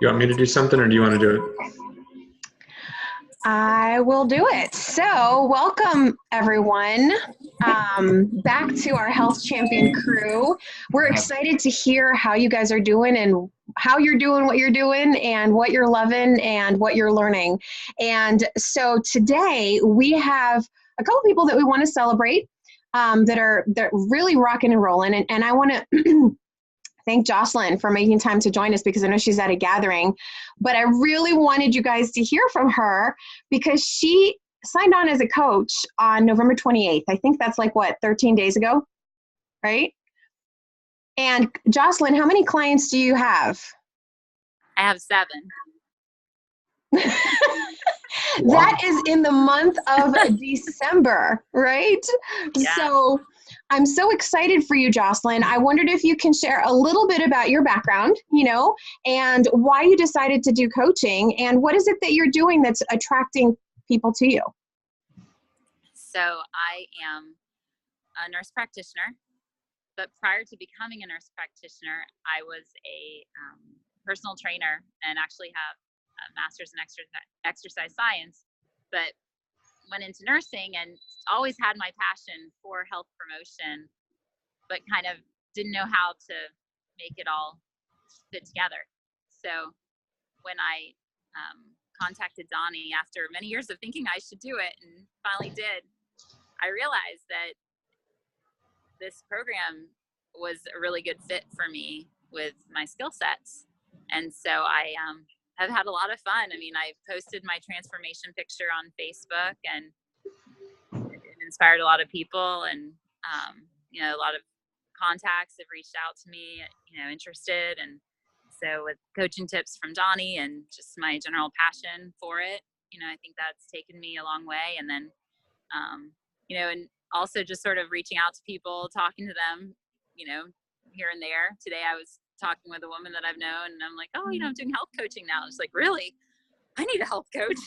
You want me to do something, or do you want to do it? I will do it. So welcome everyone back to our Health Champion crew. We're excited to hear how you guys are doing and how you're doing what you're doing and what you're loving and what you're learning. And so today we have a couple people that we want to celebrate that are really rocking and rolling. And I want to thank Jocelyn for making time to join us because I know she's at a gathering, but I really wanted you guys to hear from her because she signed on as a coach on November 28th. I think that's like, what, 13 days ago, right? And Jocelyn, how many clients do you have? I have 7. That is in the month of December, right? Yeah. So I'm so excited for you, Jocelyn. I wondered if you can share a little bit about your background, and why you decided to do coaching, and what is it that you're doing that's attracting people to you? So I am a nurse practitioner, but prior to becoming a nurse practitioner, I was a personal trainer and actually have a master's in exercise science, but went into nursing and always had my passion for health promotion, but kind of didn't know how to make it all fit together. So when I contacted Donnie after many years of thinking I should do it and finally did, I realized that this program was a really good fit for me with my skill sets. And so I have had a lot of fun. I mean, I posted my transformation picture on Facebook and it inspired a lot of people, and a lot of contacts have reached out to me, interested. And so with coaching tips from Donnie and just my general passion for it, I think that's taken me a long way. And then, and also just sort of reaching out to people, talking to them, here and there. Today I was talking with a woman that I've known, and I'm like, oh, I'm doing health coaching now. She's like, really? I need a health coach.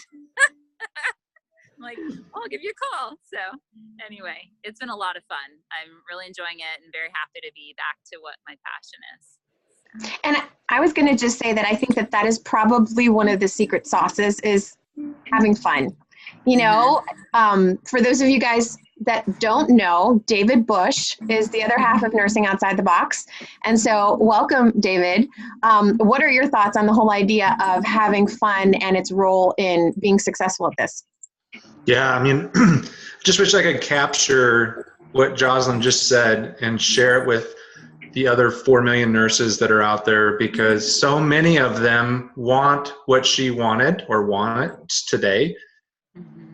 I'm like, I'll give you a call. So anyway, it's been a lot of fun. I'm really enjoying it and very happy to be back to what my passion is. So. And I was going to just say that I think that is probably one of the secret sauces is having fun. For those of you guys that don't know, David Bush is the other half of Nursing Outside the Box. And so welcome, David. What are your thoughts on the whole idea of having fun and its role in being successful at this? Yeah, I mean, just wish I could capture what Jocelyn just said and share it with the other 4 million nurses that are out there, because so many of them want what she wanted or wants today,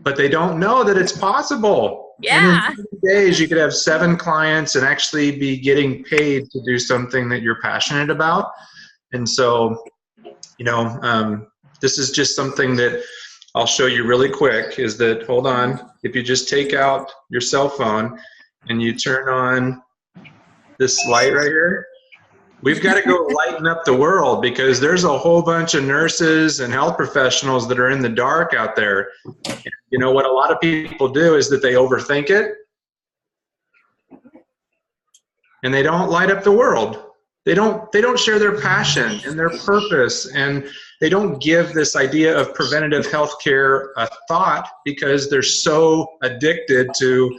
but they don't know that it's possible. Yeah. And in 30 days, you could have 7 clients and actually be getting paid to do something that you're passionate about. And so, this is just something that I'll show you really quick, is that, hold on, if you just take out your cell phone and you turn on this light right here, we've got to go lighten up the world, because there's a whole bunch of nurses and health professionals that are in the dark out there. What a lot of people do is that they overthink it and they don't light up the world. They don't share their passion and their purpose, and they don't give this idea of preventative health care a thought, because they're so addicted to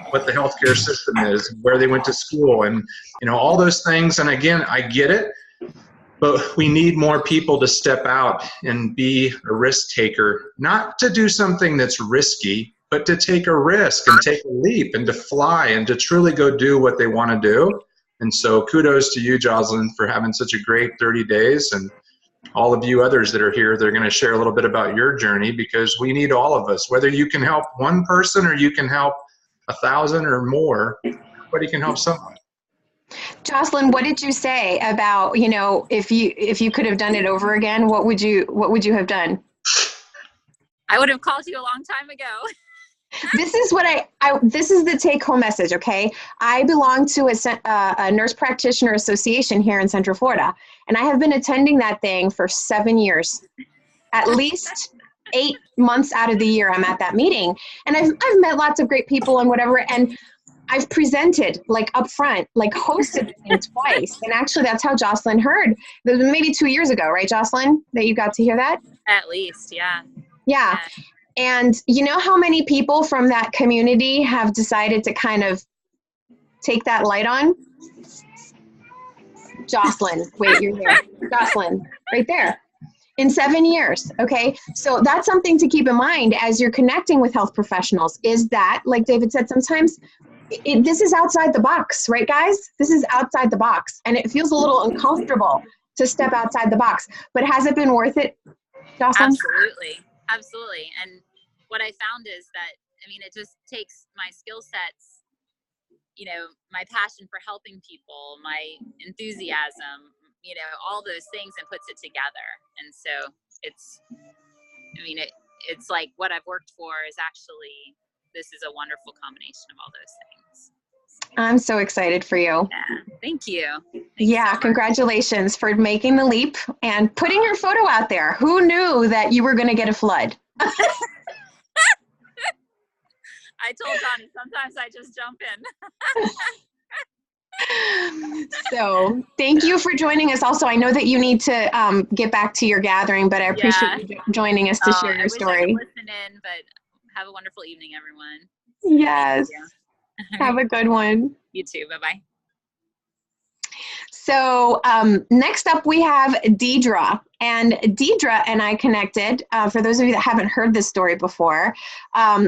what the healthcare system is, where they went to school, and all those things. And again, I get it, but we need more people to step out and be a risk taker, not to do something that's risky, but to take a risk and take a leap and to fly and to truly go do what they want to do. And so kudos to you, Jocelyn, for having such a great 30 days, and all of you others that are here, they're going to share a little bit about your journey, because we need all of us. Whether you can help one person or you can help 1,000 or more, everybody can help someone. Jocelyn, what did you say about, if you could have done it over again, what would you have done? I would have called you a long time ago. This is what this is the take-home message, okay? I belong to a nurse practitioner association here in Central Florida, and I have been attending that thing for 7 years. At least 8 months out of the year, I'm at that meeting, and I've met lots of great people and whatever, and I've presented like up front, like hosted the thing twice. And actually that's how Jocelyn heard. It was maybe 2 years ago, right, Jocelyn, that you got to hear that? At least, yeah. Yeah. And you know how many people from that community have decided to kind of take that light on? Jocelyn, wait, you're there. Jocelyn, right there. In 7 years, okay? So that's something to keep in mind as you're connecting with health professionals, is that, like David said, sometimes this is outside the box, right, guys? This is outside the box, and it feels a little uncomfortable to step outside the box. But has it been worth it, Jocelyn? Absolutely. Absolutely. And what I found is that, I mean, it just takes my skill sets, you know, my passion for helping people, my enthusiasm, you know, all those things, and puts it together. And so it's, I mean, it's like what I've worked for is actually, this is a wonderful combination of all those things. I'm so excited for you. Yeah, thank you. Thanks Yeah, so much. Congratulations for making the leap and putting your photo out there. Who knew that you were going to get a flood? I told Donnie, sometimes I just jump in. So thank you for joining us. Also, I know that you need to get back to your gathering, but I appreciate you joining us to share your story. I wish I could listen in, but have a wonderful evening, everyone. Yes. Have a good one. You too. Bye-bye. So next up we have Deidre, and Deidre and I connected. For those of you that haven't heard this story before,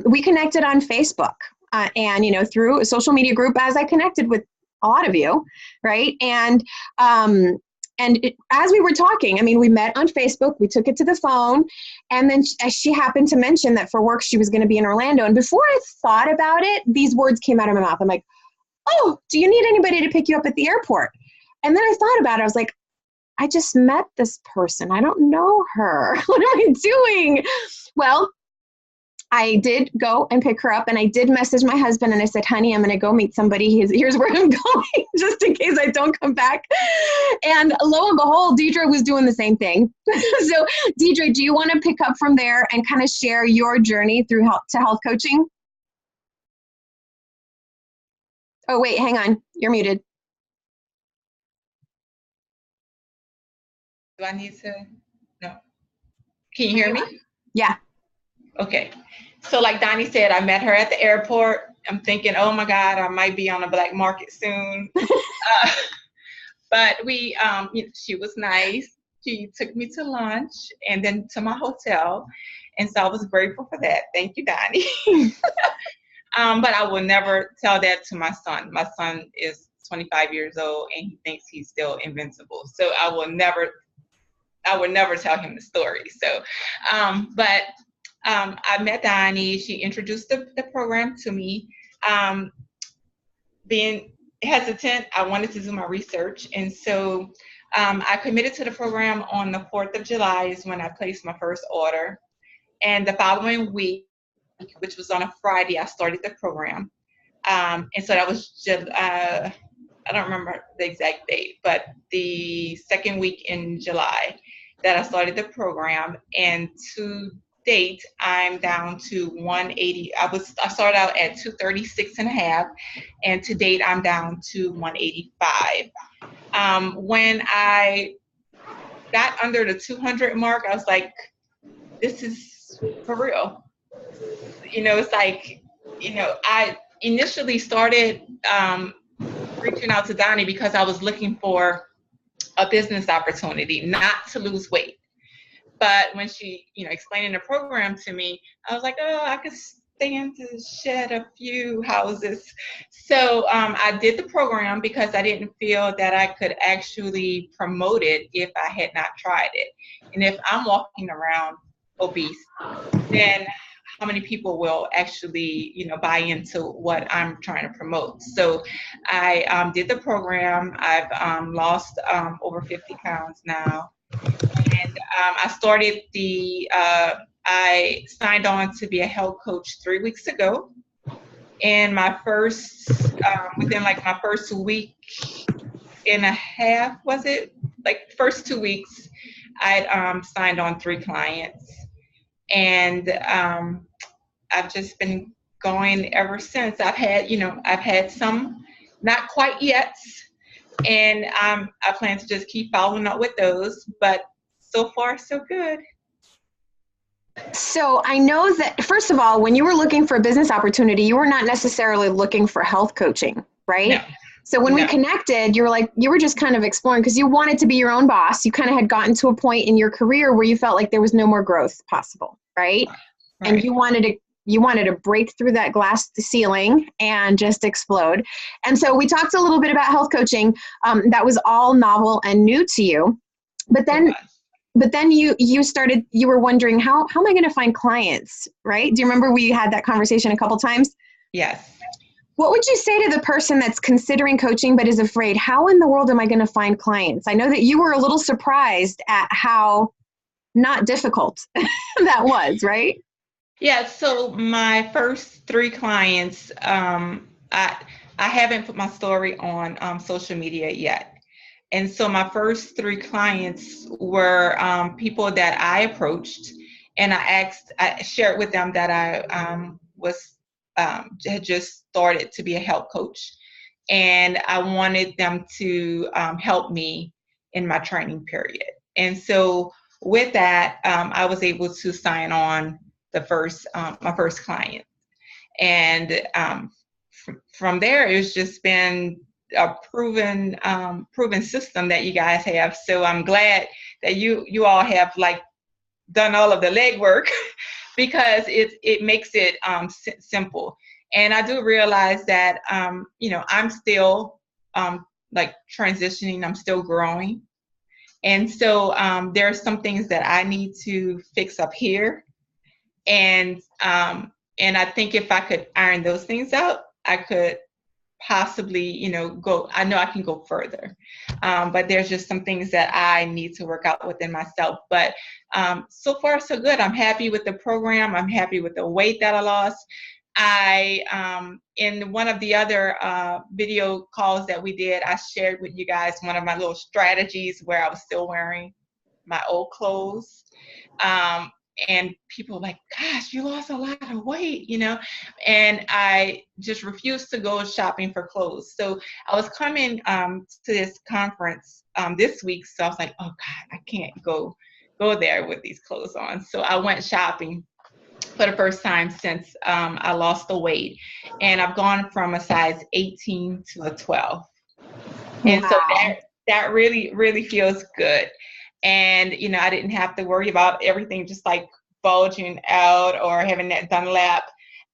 we connected on Facebook and, you know, through a social media group, as I connected with a lot of you, right? And as we were talking, I mean, we met on Facebook, we took it to the phone, and then she happened to mention that for work she was going to be in Orlando. And before I thought about it, these words came out of my mouth. I'm like, oh, do you need anybody to pick you up at the airport? And then I thought about it. I was like, I just met this person. I don't know her. What am I doing? Well, I did go and pick her up, and I did message my husband, and I said, honey, I'm going to go meet somebody. Here's where I'm going, just in case I don't come back. And lo and behold, Deidre was doing the same thing. So Deidre, do you want to pick up from there and kind of share your journey through health coaching? Oh, wait, hang on. You're muted. Do I need to? No. Can you hear me? Yeah. Okay. So like Donnie said, I met her at the airport. I'm thinking, oh my God, I might be on the black market soon. But she was nice. She took me to lunch and then to my hotel. And so I was grateful for that. Thank you, Donnie. But I will never tell that to my son. My son is 25 years old and he thinks he's still invincible. So I would never tell him the story. So, I met Donnie. She introduced the program to me. Being hesitant, I wanted to do my research. And so I committed to the program on the 4th of July is when I placed my first order. And the following week, which was on a Friday, I started the program. And so that was just, I don't remember the exact date, but the second week in July that I started the program. And to date, I'm down to 180. I started out at 236 and a half, and to date, I'm down to 185. When I got under the 200 mark, I was like, this is for real. You know, it's like, you know, I initially started reaching out to Donnie because I was looking for a business opportunity, not to lose weight. But when she, you know, explaining the program to me, I was like, oh, I could stand to shed a few houses. So I did the program because I didn't feel that I could actually promote it if I had not tried it. And if I'm walking around obese, then how many people will actually, you know, buy into what I'm trying to promote? So I did the program. I've lost over 50 pounds now. And I started I signed on to be a health coach 3 weeks ago. And my first, within like my first week and a half, was it? Like first 2 weeks, I signed on 3 clients. And I've just been going ever since. I've had some, not quite yet, and I plan to just keep following up with those, but so far so good. So I know that, first of all, when you were looking for a business opportunity, you were not necessarily looking for health coaching, right? No. So when we No. connected, you were just kind of exploring because you wanted to be your own boss. You kind of had gotten to a point in your career where you felt like there was no more growth possible, right? And you wanted to break through that glass ceiling and just explode. And so we talked a little bit about health coaching. That was all novel and new to you. But then you were wondering, how am I going to find clients, right? Do you remember we had that conversation a couple times? Yes. What would you say to the person that's considering coaching but is afraid? How in the world am I going to find clients? I know that you were a little surprised at how not difficult that was, right? Yeah, so my first 3 clients, I haven't put my story on social media yet. And so my first 3 clients were people that I approached, and I shared with them that I had just started to be a health coach, and I wanted them to help me in my training period. And so with that, I was able to sign on my first client, and from there, it's just been a proven system that you guys have. So I'm glad that you all have like done all of the legwork because it makes it simple. And I do realize that I'm still like transitioning. I'm still growing, and so there are some things that I need to fix up here. And I think if I could iron those things out, I could possibly, go. I know I can go further, but there's just some things that I need to work out within myself. But so far, so good. I'm happy with the program. I'm happy with the weight that I lost. In one of the other video calls that we did, I shared with you guys one of my little strategies where I was still wearing my old clothes. And people were like, gosh, you lost a lot of weight, and I just refused to go shopping for clothes. So I was coming to this conference this week. So I was like, oh God, I can't go there with these clothes on. So I went shopping for the first time since I lost the weight. And I've gone from a size 18 to a 12. And so that really, really feels good. And, I didn't have to worry about everything just like bulging out or having that Dunlap.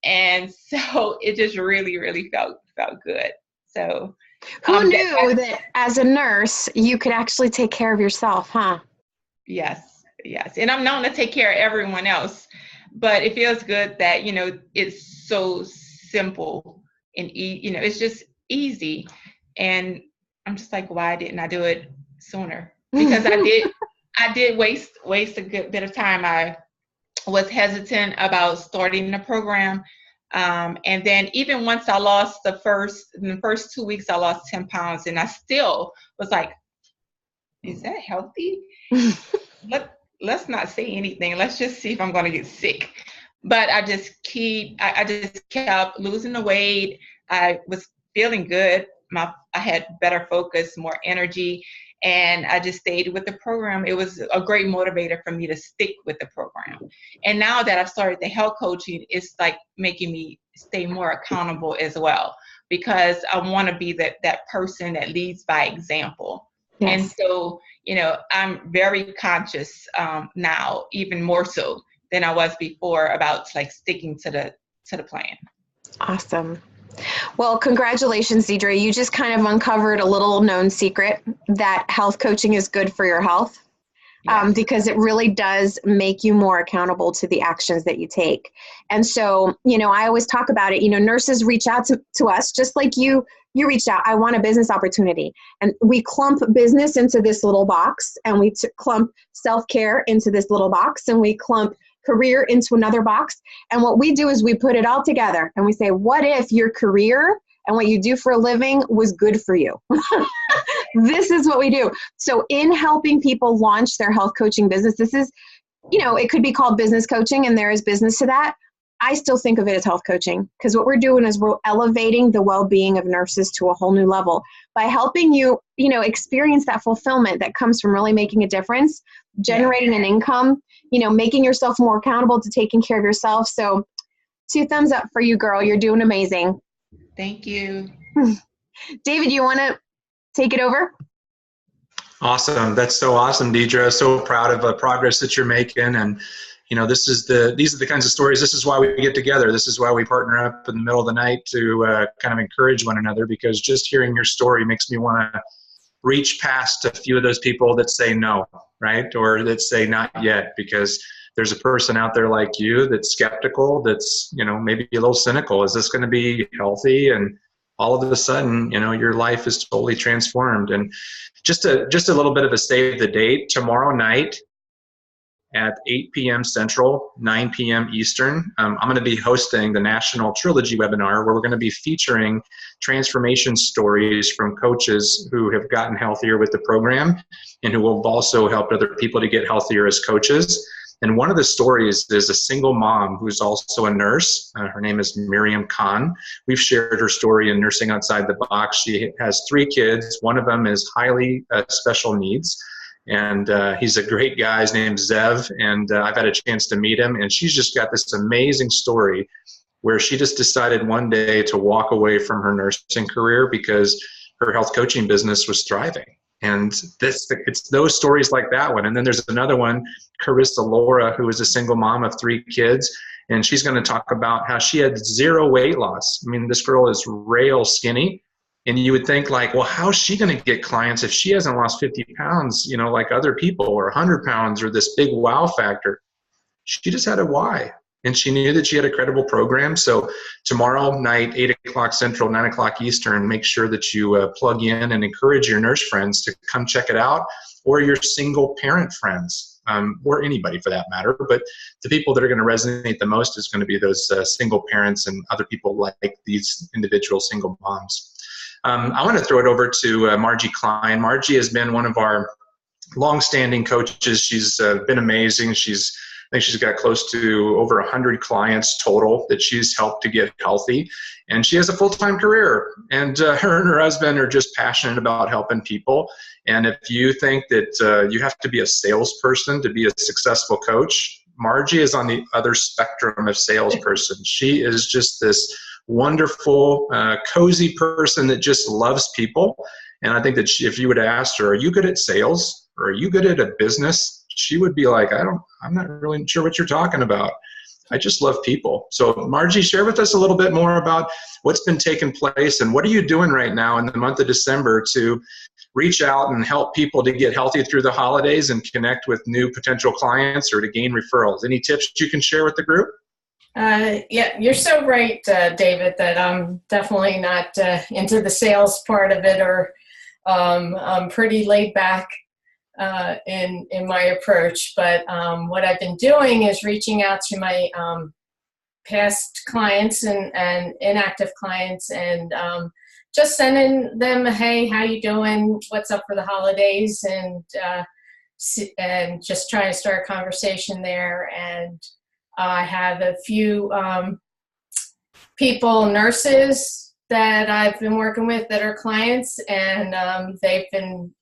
And so it just really, really felt good. So who knew that as a nurse, you could actually take care of yourself, huh? Yes. And I'm known to take care of everyone else, but it feels good that, it's so simple and it's just easy. And I'm just like, why didn't I do it sooner? Because I did waste a good bit of time. I was hesitant about starting the program. And then even once I lost in the first 2 weeks, I lost 10 pounds, and I still was like, is that healthy? Let's not say anything. Let's just see if I'm going to get sick. But I just kept losing the weight. I was feeling good. I had better focus, more energy, and I just stayed with the program. It was a great motivator for me to stick with the program. And now that I've started the health coaching, it's like making me stay more accountable as well, because I want to be that person that leads by example. Yes. And so, I'm very conscious now, even more so than I was before, about like sticking to the plan. Awesome. Well, congratulations, Deidre. You just kind of uncovered a little known secret that health coaching is good for your health. Yes. Because it really does make you more accountable to the actions that you take. And so, I always talk about it, nurses reach out to us just like you reached out. I want a business opportunity. And we clump business into this little box, and we clump self-care into this little box, and we clump career into another box. And what we do is we put it all together and we say, what if your career and what you do for a living was good for you? This is what we do. So in helping people launch their health coaching business, this is, it could be called business coaching, and there is business to that. I still think of it as health coaching, because what we're doing is we're elevating the well-being of nurses to a whole new level by helping you, experience that fulfillment that comes from really making a difference, generating an income, making yourself more accountable to taking care of yourself. So 2 thumbs up for you, girl. You're doing amazing. Thank you. David, you want to take it over? Awesome. That's so awesome, Deidre. So proud of the progress that you're making. And, these are the kinds of stories. This is why we get together. This is why we partner up in the middle of the night to kind of encourage one another, because just hearing your story makes me want to reach past a few of those people that say no, right? Or that say not yet, because there's a person out there like you that's skeptical, that's, maybe a little cynical. Is this going to be healthy? And all of a sudden, your life is totally transformed. And just a little bit of a save the date. Tomorrow night at 8 p.m. Central, 9 p.m. Eastern, I'm going to be hosting the National Trilogy webinar, where we're going to be featuring transformation stories from coaches who have gotten healthier with the program and who have also helped other people to get healthier as coaches. And one of the stories is a single mom who's also a nurse. Her name is Miriam Khan. We've shared her story in Nursing Outside the Box. She has 3 kids. One of them is highly special needs. And he's a great guy. His name's Zev. And I've had a chance to meet him. And she's just got this amazing story where she just decided one day to walk away from her nursing career because her health coaching business was thriving. And it's those stories like that one. And then there's another one, Carissa Laura, who is a single mom of 3 kids. And she's going to talk about how she had 0 weight loss. I mean, this girl is rail skinny. And you would think like, well, how's she going to get clients if she hasn't lost 50 pounds, like other people, or 100 pounds, or this big wow factor? She just had a why. And she knew that she had a credible program. So tomorrow night, 8 o'clock Central, 9 o'clock Eastern, make sure that you plug in and encourage your nurse friends to come check it out, or your single parent friends, or anybody for that matter. But the people that are going to resonate the most is going to be those single parents and other people like these individual single moms. I want to throw it over to Margie Klein. Margie has been one of our longstanding coaches. She's been amazing. I think she's got close to over 100 clients total that she's helped to get healthy. And she has a full-time career. And her and her husband are just passionate about helping people. And if you think that you have to be a salesperson to be a successful coach, Margie is on the other spectrum of salesperson. She is just this wonderful, cozy person that just loves people. And I think that if you would ask her, are you good at sales, or are you good at a business? She would be like, I'm not really sure what you're talking about. I just love people. So Margie, share with us a little bit more about what's been taking place and what are you doing right now in the month of December to reach out and help people to get healthy through the holidays and connect with new potential clients or to gain referrals. Any tips you can share with the group? Yeah, you're so right, David, that I'm definitely not into the sales part of it, or I'm pretty laid back in my approach. But what I've been doing is reaching out to my past clients and inactive clients, and just sending them, hey, how you doing? What's up for the holidays? And just trying to start a conversation there. And I have a few people, nurses that I've been working with that are clients, and they've been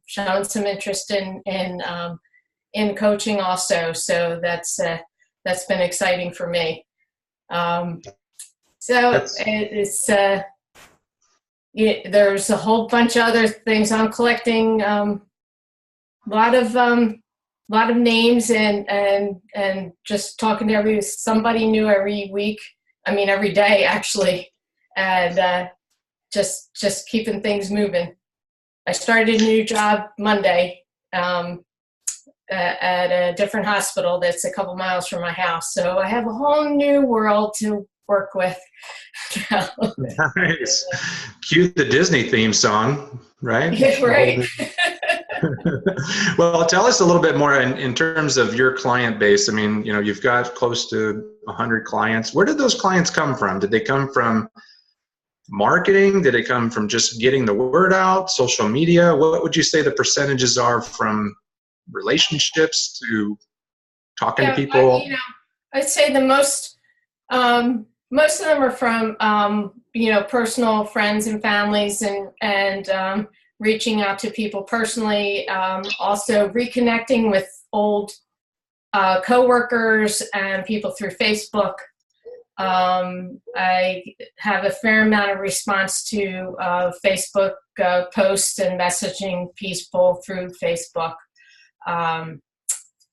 showing some interest in coaching also. So that's been exciting for me. There's a whole bunch of other things. I'm collecting a lot of names and just talking to somebody new every week. I mean, every day actually, and just keeping things moving. I started a new job Monday at a different hospital that's a couple miles from my house. So I have a whole new world to work with. Nice. Cue the Disney theme song, right? Yeah, right. Well, tell us a little bit more in terms of your client base. I mean, you've got close to 100 clients. Where did those clients come from? Did they come from marketing? Did it come from just getting the word out, social media? What would you say the percentages are from relationships to talking to people? I'd say the most Most of them are from, personal friends and families, and reaching out to people personally. Also reconnecting with old coworkers and people through Facebook. I have a fair amount of response to Facebook posts and messaging people through Facebook,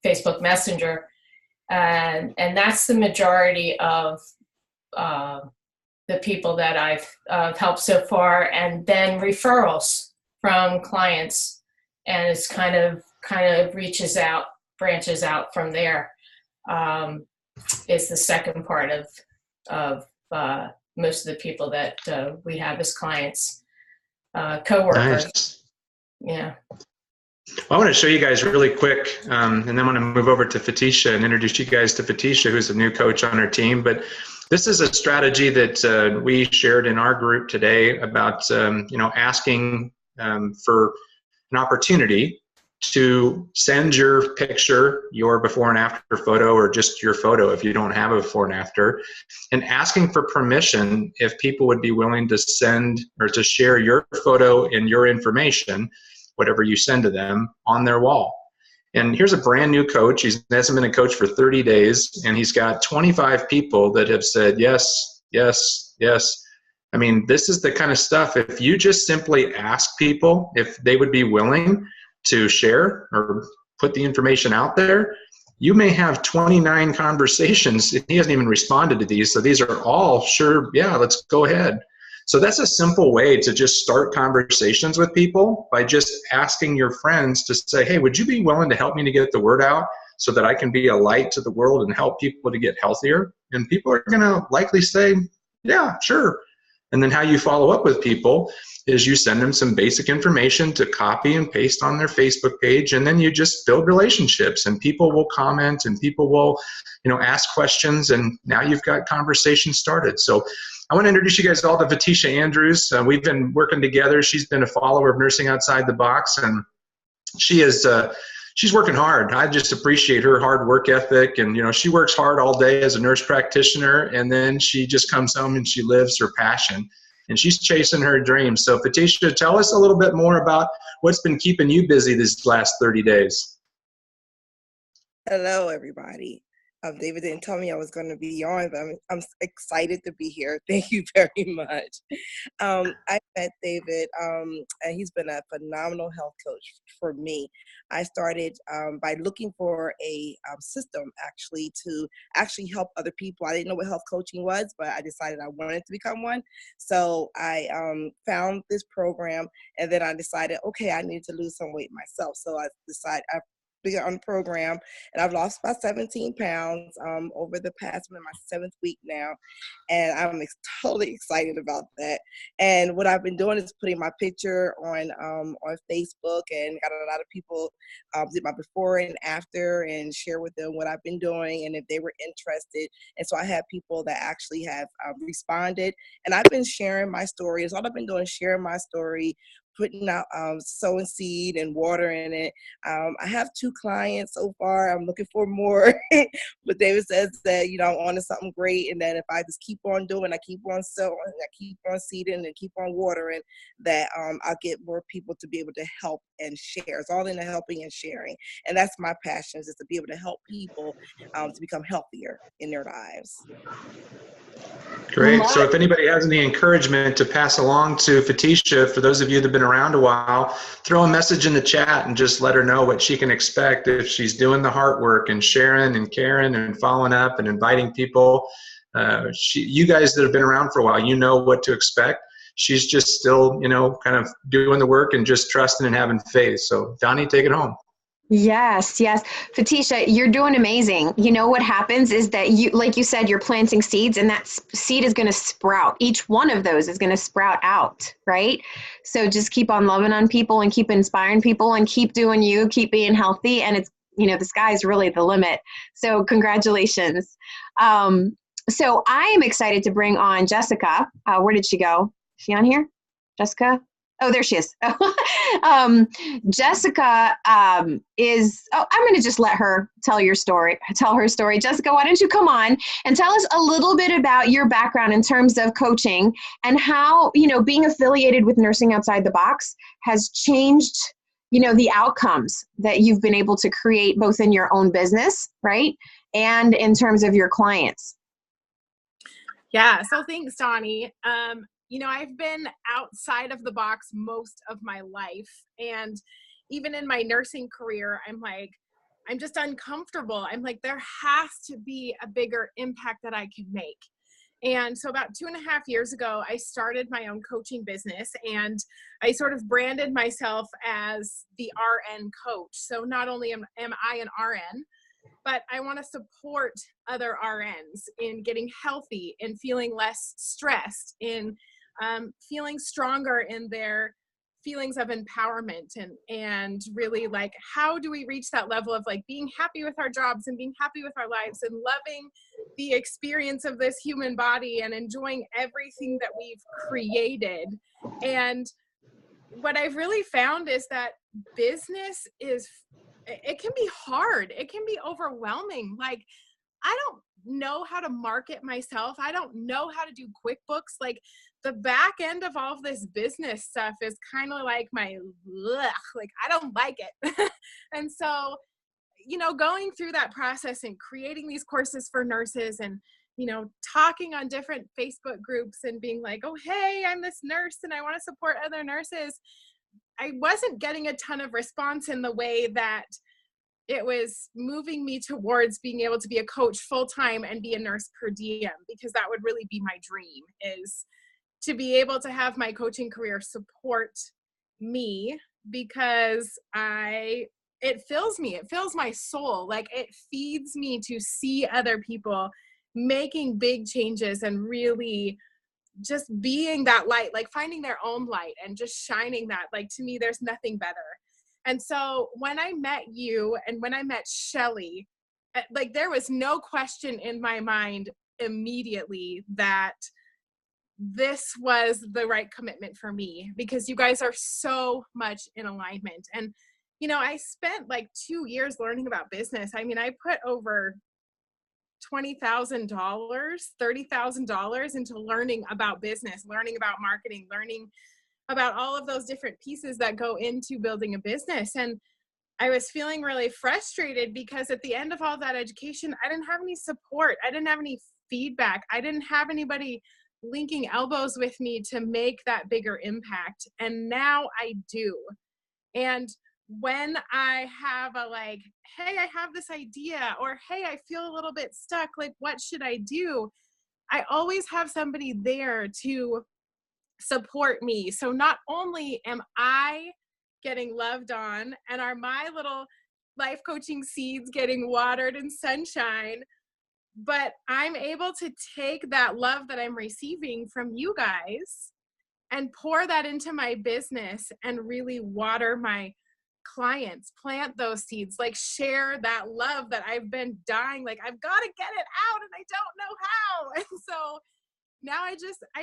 Facebook Messenger. And that's the majority of the people that I've helped so far, and then referrals from clients, and it's kind of branches out from there. Is the second part of most of the people that we have as clients, coworkers. Nice. Yeah. Well, I want to show you guys really quick, and then I want to move over to Fatisha and introduce you guys to Fatisha, who's a new coach on our team. But this is a strategy that we shared in our group today about, asking for an opportunity to send your picture, your before and after photo, or just your photo if you don't have a before and after, and asking for permission if people would be willing to send or to share your photo and your information, whatever you send to them, on their wall. And here's a brand new coach. He hasn't been a coach for 30 days, and he's got 25 people that have said yes, yes, yes. I mean, this is the kind of stuff, if you just simply ask people if they would be willing to share or put the information out there, you may have 29 conversations. He hasn't even responded to these, so these are all sure, yeah, let's go ahead. So that's a simple way to just start conversations with people, by just asking your friends to say, hey, would you be willing to help me to get the word out so that I can be a light to the world and help people to get healthier? And people are going to likely say, yeah, sure. And then how you follow up with people is you send them some basic information to copy and paste on their Facebook page, and then you just build relationships, and people will comment, and people will, ask questions, and now you've got conversation started. So I want to introduce you guys all to Fatisha Andrews. We've been working together. She's been a follower of Nursing Outside the Box, and she is she's working hard. I just appreciate her hard work ethic, and she works hard all day as a nurse practitioner, and then she just comes home and she lives her passion, and she's chasing her dreams. So Fatisha, tell us a little bit more about what's been keeping you busy these last 30 days. Hello, everybody. David didn't tell me I was going to be on, but I'm excited to be here. Thank you very much. I met David, and he's been a phenomenal health coach for me. I started by looking for a system to help other people. I didn't know what health coaching was, but I decided I wanted to become one. So I found this program, and then I decided, okay, I need to lose some weight myself. So I began on the program, and I've lost about 17 pounds over the past, I'm in my 7th week now, and I'm totally excited about that. And what I've been doing is putting my picture on Facebook, and got a lot of people did my before and after, and share with them what I've been doing and if they were interested. And so I have people that actually have responded, and I've been sharing my story. It's all I've been doing, sharing my story, putting out sowing seed and watering it. I have 2 clients so far. I'm looking for more. But David says that, I'm on to something great, and that if I just keep on doing, I keep on sowing, I keep on seeding, and keep on watering, that I'll get more people to be able to help and share. It's all in the helping and sharing. And that's my passion, is to be able to help people to become healthier in their lives. Great. So if anybody has any encouragement to pass along to Fatisha, for those of you that have been around a while, throw a message in the chat and just let her know what she can expect if she's doing the heart work and sharing and caring and following up and inviting people. You guys that have been around for a while, you know what to expect. She's just still, kind of doing the work and just trusting and having faith. So Donnie, take it home. Yes. Fatisha, you're doing amazing. What happens is that like you said, you're planting seeds, and that seed is going to sprout. Each one of those is going to sprout out, right? So just keep on loving on people and keep inspiring people and keep doing you, keep being healthy. And it's, the sky's really the limit. So congratulations. So I am excited to bring on Jessica. Where did she go? Is she on here? Jessica? Oh, there she is. Jessica is, I'm going to just let her tell her story. Jessica, why don't you come on and tell us a little bit about your background in terms of coaching and how, being affiliated with Nursing Outside the Box has changed, the outcomes that you've been able to create both in your own business, right? And in terms of your clients. Yeah, so thanks, Donnie. I've been outside of the box most of my life. And even in my nursing career, I'm just uncomfortable. I'm like, there has to be a bigger impact that I can make. And so about 2.5 years ago, I started my own coaching business, and I sort of branded myself as the RN coach. So not only am I an RN, but I want to support other RNs in getting healthy and feeling less stressed, in feeling stronger in their feelings of empowerment, and really like, how do we reach that level of like being happy with our jobs and being happy with our lives and loving the experience of this human body and enjoying everything that we've created. And what I've really found is that business it can be hard. It can be overwhelming. Like, I don't know how to market myself. I don't know how to do QuickBooks. Like, the back end of all of this business stuff is kind of like I don't like it. And so, going through that process and creating these courses for nurses and, talking on different Facebook groups and being like, oh, hey, I'm this nurse and I want to support other nurses. I wasn't getting a ton of response in the way that it was moving me towards being able to be a coach full-time and be a nurse per diem, because that would really be my dream, is to be able to have my coaching career support me, because it fills me, it fills my soul. Like, it feeds me to see other people making big changes and really just being that light, like finding their own light and just shining that. Like, to me, there's nothing better. And so when I met you and when I met Shelly, like, there was no question in my mind immediately that this was the right commitment for me, because you guys are so much in alignment. And, I spent like 2 years learning about business. I mean, I put over $20,000, $30,000 into learning about business, learning about marketing, learning about all of those different pieces that go into building a business. And I was feeling really frustrated because at the end of all that education, I didn't have any support. I didn't have any feedback. I didn't have anybody linking elbows with me to make that bigger impact. And now I do. And when I have a like, hey, I have this idea, or hey, I feel a little bit stuck, like, what should I do? I always have somebody there to support me. So not only am I getting loved on and are my little life coaching seeds getting watered and sunshine, but I'm able to take that love that I'm receiving from you guys and pour that into my business and really water my clients, plant those seeds, like share that love that I've been dying, like, I've got to get it out and I don't know how. And so now I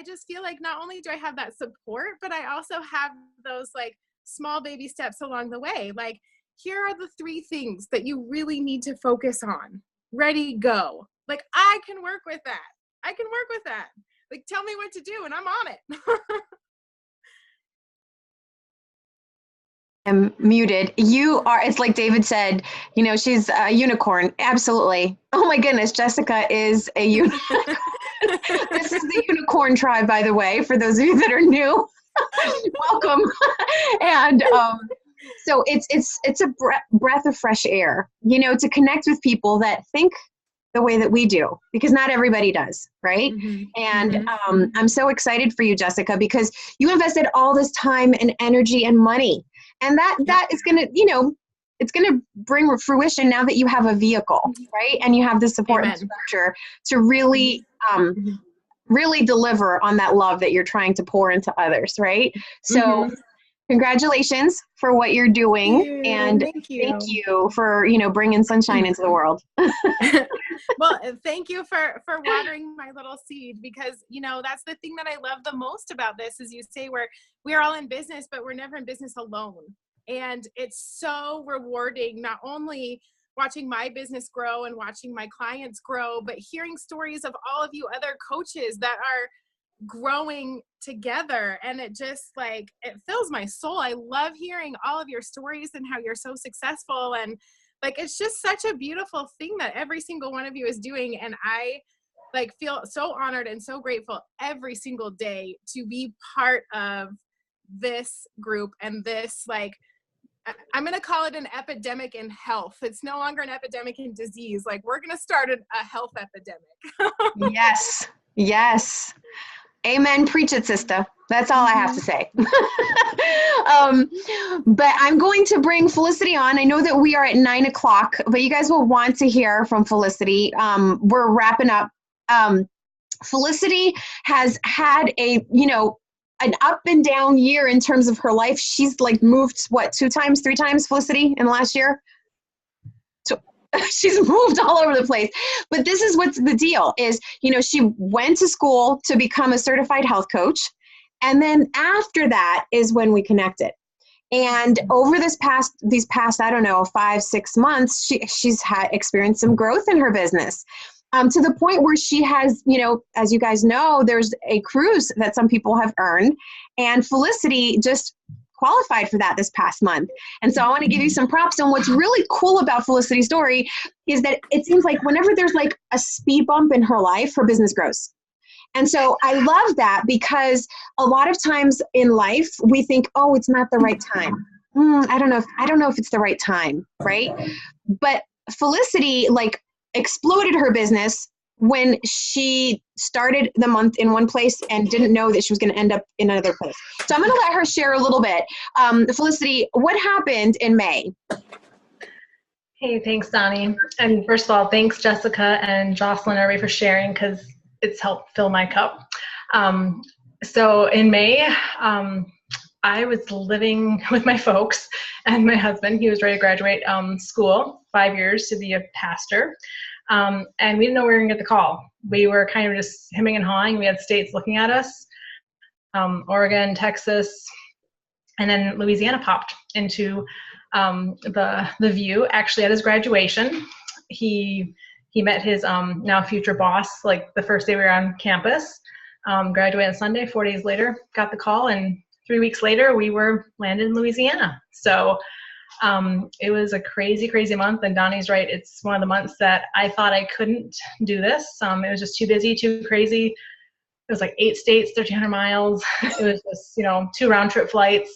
just feel like not only do I have that support, but I also have those like small baby steps along the way. Like, here are the 3 things that you really need to focus on. Ready, go. Like, I can work with that. I can work with that. Like, tell me what to do and I'm on it. I'm muted. You are, it's like David said, she's a unicorn. Absolutely. Oh my goodness, Jessica is a unicorn. This is the unicorn tribe, by the way, for those of you that are new. Welcome. And so it's a breath of fresh air, to connect with people that think the way that we do, because not everybody does, right? Mm-hmm. And I'm so excited for you, Jessica, because you invested all this time and energy and money. And that is going to, it's going to bring fruition now that you have a vehicle, right? And you have the support and structure to really, really deliver on that love that you're trying to pour into others, right? So Congratulations for what you're doing, and Thank you. thank you for, bringing sunshine into the world. Well, thank you for watering my little seed, because that's the thing that I love the most about this is you say we're all in business, but we're never in business alone. And it's so rewarding, not only watching my business grow and watching my clients grow, but hearing stories of all of you other coaches that are growing together. And it just it fills my soul. I love hearing all of your stories and how you're so successful. And it's just such a beautiful thing that every single one of you is doing. And I feel so honored and so grateful every single day to be part of this group and this, I'm going to call it an epidemic in health. It's no longer an epidemic in disease. We're going to start a health epidemic. Yes. Yes. Amen. Preach it, sister. That's all I have to say. But I'm going to bring Felicity on. I know that we are at 9:00, but you guys will want to hear from Felicity. We're wrapping up. Felicity has had an up and down year in terms of her life. She's moved, what, 2 times, 3 times, Felicity, in the last year? So she's moved all over the place. But this is what's the deal is, she went to school to become a certified health coach. And then after that is when we connected. And over these past, I don't know, 5-6 months, she's had experienced some growth in her business. To the point where she has, as you guys know, there's a cruise that some people have earned, and Felicity just qualified for that this past month. And so I want to give you some props. And what's really cool about Felicity's story is that it seems like whenever there's a speed bump in her life, her business grows. And so I love that, because a lot of times in life we think, oh, it's not the right time. I don't know if it's the right time, right? But Felicity exploded her business when she started the month in one place and didn't know that she was going to end up in another place. So I'm going to let her share a little bit. Felicity, what happened in May? Hey, thanks, Donnie. And first of all, thanks, Jessica and Jocelyn, everybody, for sharing, because it's helped fill my cup. So in May, I was living with my folks and my husband. He was ready to graduate school, 5 years to be a pastor. And we didn't know we were going to get the call. We were kind of just hemming and hawing. We had states looking at us, Oregon, Texas, and then Louisiana popped into the view. Actually, at his graduation, he met his now future boss the first day we were on campus. Graduated on Sunday. 4 days later, got the call, and 3 weeks later, we were landed in Louisiana. So it was a crazy, crazy month. And Donnie's right. It's one of the months that I thought I couldn't do this. It was just too busy, too crazy. It was 8 states, 1,300 miles. It was just, 2 round trip flights.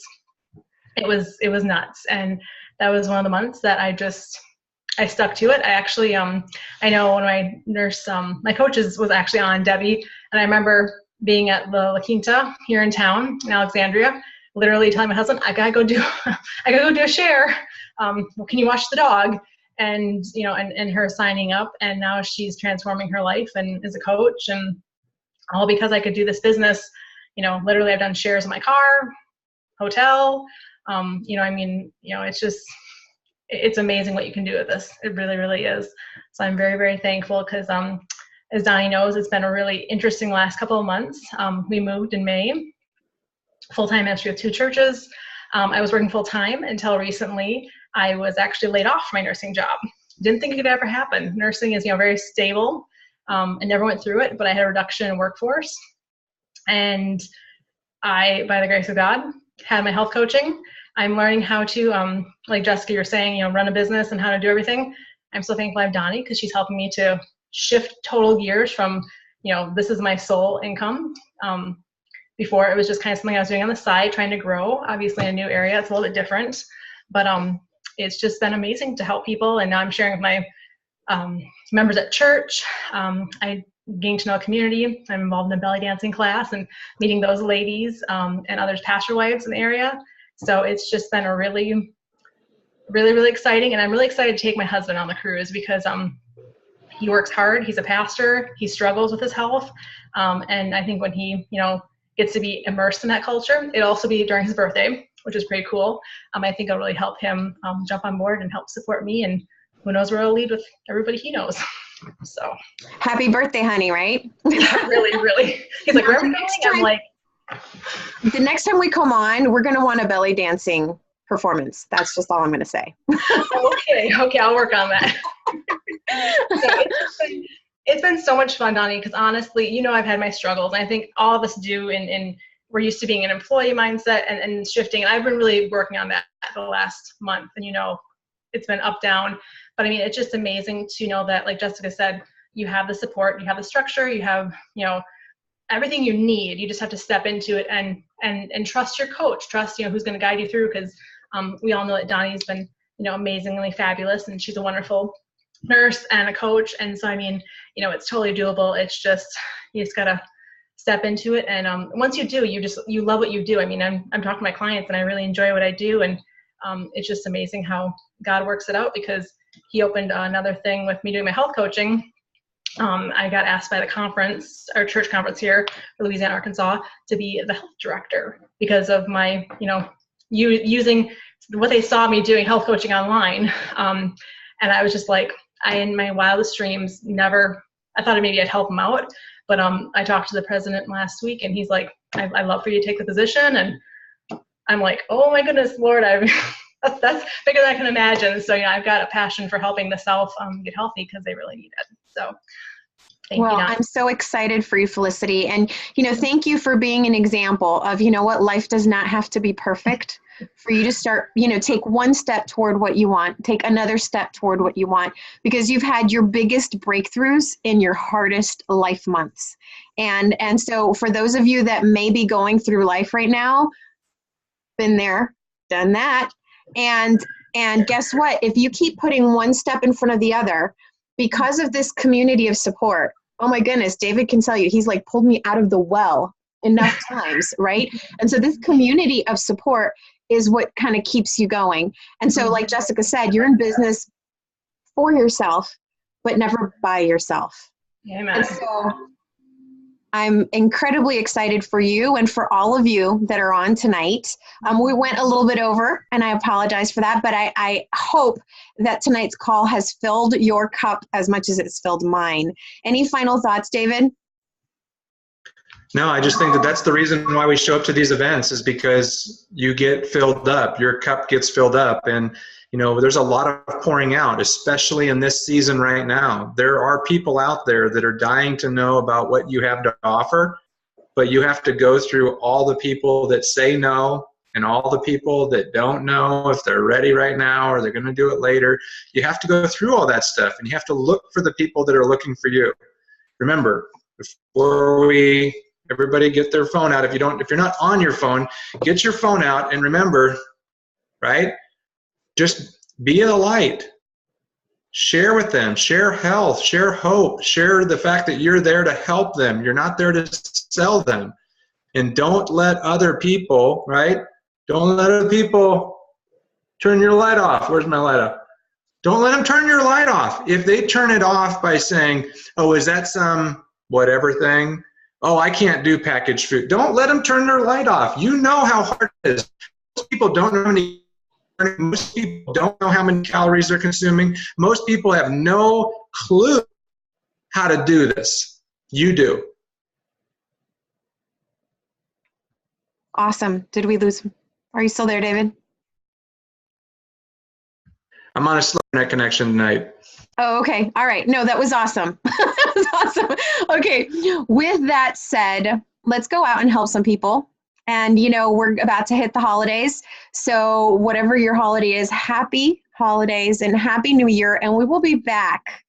It was nuts. And that was one of the months that I stuck to it. I actually, I know one of my nurse, my coaches was actually on, Debbie, and I remember being at the La Quinta here in town in Alexandria, literally telling my husband, I gotta go do a share. Can you watch the dog? And, and her signing up, and now she's transforming her life and is a coach, and all because I could do this business. Literally I've done shares in my car, hotel, it's amazing what you can do with this. It really, really is. So I'm very, very thankful, because as Donnie knows, it's been a really interesting last couple of months. We moved in May, full-time ministry of 2 churches. I was working full-time until recently. I was actually laid off from my nursing job. Didn't think it could ever happen. Nursing is, very stable. I never went through it, but I had a reduction in workforce. And I, by the grace of God, had my health coaching. I'm learning how to, like Jessica, you're saying, run a business and how to do everything. I'm so thankful I have Donnie, because she's helping me to shift total gears from, this is my sole income. Before it was just kind of something I was doing on the side, trying to grow. Obviously in a new area, it's a little bit different, but it's just been amazing to help people. And now I'm sharing with my members at church. I getting to know a community. I'm involved in a belly dancing class and meeting those ladies and others pastor wives in the area. So it's just been a really, really, really exciting. And I'm really excited to take my husband on the cruise, because he works hard. He's a pastor. He struggles with his health. And I think when he, gets to be immersed in that culture, it'll also be during his birthday. which is pretty cool. I think it'll really help him jump on board and help support me, and who knows where I'll lead with everybody he knows. So Happy birthday, honey, right? really, really. He's like, where are we going? I'm like, the next time we come on, we're going to want a belly dancing performance. That's just all I'm going to say. Okay, I'll work on that. So it's been so much fun, Donnie, because honestly, you know, I've had my struggles. And I think all of us do, and we're used to being an employee mindset and shifting. And I've been really working on that the last month. And, you know, it's been up, down. But I mean, it's just amazing to know that, like Jessica said, you have the support, you have the structure, you have, you know, everything you need. You just have to step into it and trust your coach, trust, you know, who's going to guide you through, because we all know that Donnie's been, you know, amazingly fabulous, and she's a wonderful nurse and a coach. And so, I mean, you know, it's totally doable. It's just, you just got to step into it. And once you do, you love what you do. I mean, I'm talking to my clients and I really enjoy what I do. And it's just amazing how God works it out, because he opened another thing with me doing my health coaching. I got asked by the conference, our church conference here in Louisiana, Arkansas, to be the health director because of my, you know, using what they saw me doing health coaching online. And I was just like, in my wildest dreams, I thought maybe I'd help them out. But I talked to the president last week, and he's like, I'd love for you to take the position. And I'm like, oh my goodness, Lord, that's bigger than I can imagine. So, you know, I've got a passion for helping the South get healthy, because they really need it. So thank you. I'm so excited for you, Felicity. And, you know, thank you for being an example of, you know what, life does not have to be perfect for you to start, you know, take one step toward what you want, take another step toward what you want, because you've had your biggest breakthroughs in your hardest life months. And so for those of you that may be going through life right now, been there, done that. And guess what? If you keep putting one step in front of the other, because of this community of support, oh my goodness, David can tell you, he's like pulled me out of the well enough times, right? And so this community of support is what kind of keeps you going. And so like Jessica said, you're in business for yourself, but never by yourself. Amen. And so I'm incredibly excited for you and for all of you that are on tonight. We went a little bit over, and I apologize for that, but I hope that tonight's call has filled your cup as much as it's filled mine. Any final thoughts, David? No, I just think that that's the reason why we show up to these events, is because you get filled up, your cup gets filled up. And, you know, there's a lot of pouring out, especially in this season right now. There are people out there that are dying to know about what you have to offer, but you have to go through all the people that say no and all the people that don't know if they're ready right now or they're going to do it later. You have to go through all that stuff, and you have to look for the people that are looking for you. Remember, before everybody get their phone out. If you're not on your phone, get your phone out, and remember, right? Just be a light. Share with them. Share health. Share hope. Share the fact that you're there to help them. You're not there to sell them. And don't let other people, right? Don't let other people turn your light off. Where's my light off? Don't let them turn your light off. If they turn it off by saying, oh, is that some whatever thing? Oh, I can't do packaged food. Don't let them turn their light off. You know how hard it is. Most people don't know how many calories they're consuming. Most people have no clue how to do this. You do. Awesome. Did we lose? Are you still there, David? I'm on a slow internet connection tonight. Oh, okay. All right. No, that was awesome. That was awesome. Okay. With that said, let's go out and help some people. And, you know, we're about to hit the holidays. So whatever your holiday is, happy holidays and happy new year. And we will be back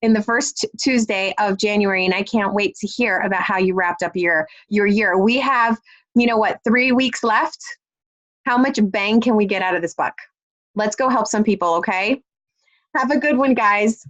in the first Tuesday of January. And I can't wait to hear about how you wrapped up your year. We have, 3 weeks left. How much bang can we get out of this buck? Let's go help some people. Okay. Have a good one, guys.